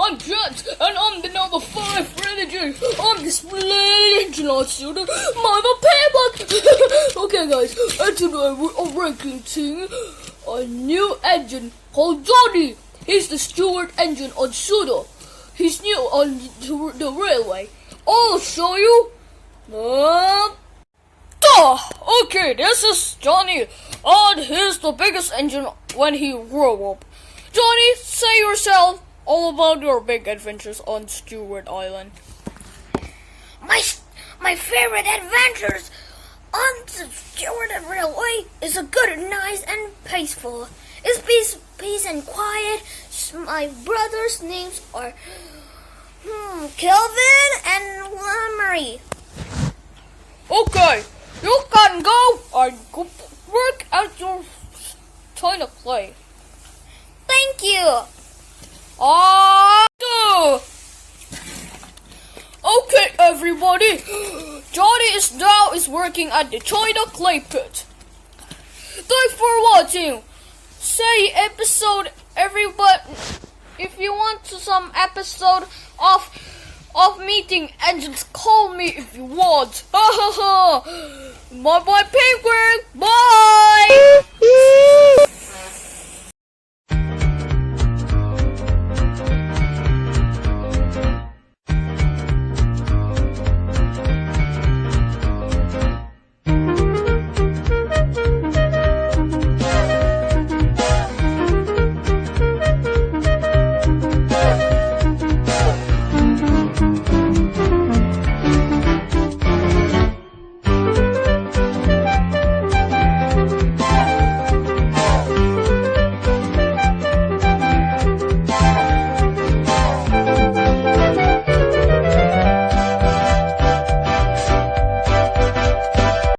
I'm Jet, and I'm the number 5 religion. I'm this religion student. Mama Payback. Okay, guys, and today we are ranking a new engine called Johny. He's the Stuart Engine on Sudo. He's new on the railway. I'll show you. Okay, this is Johny, and he's the biggest engine when he grew up. Johny, say yourself all about your big adventures on Stewart Island. My favorite adventures on the Stewart Railway is a good, nice, and peaceful. It's peace and quiet. My brothers' names are Kelvin and Marie. Okay, you can go and go work at your toilet play. Thank you. Okay, everybody. Johny is working at the China clay pit. Thanks for watching. Say episode, everybody. If you want some episode of meeting engines, call me if you want. Bye bye, penguin. Bye.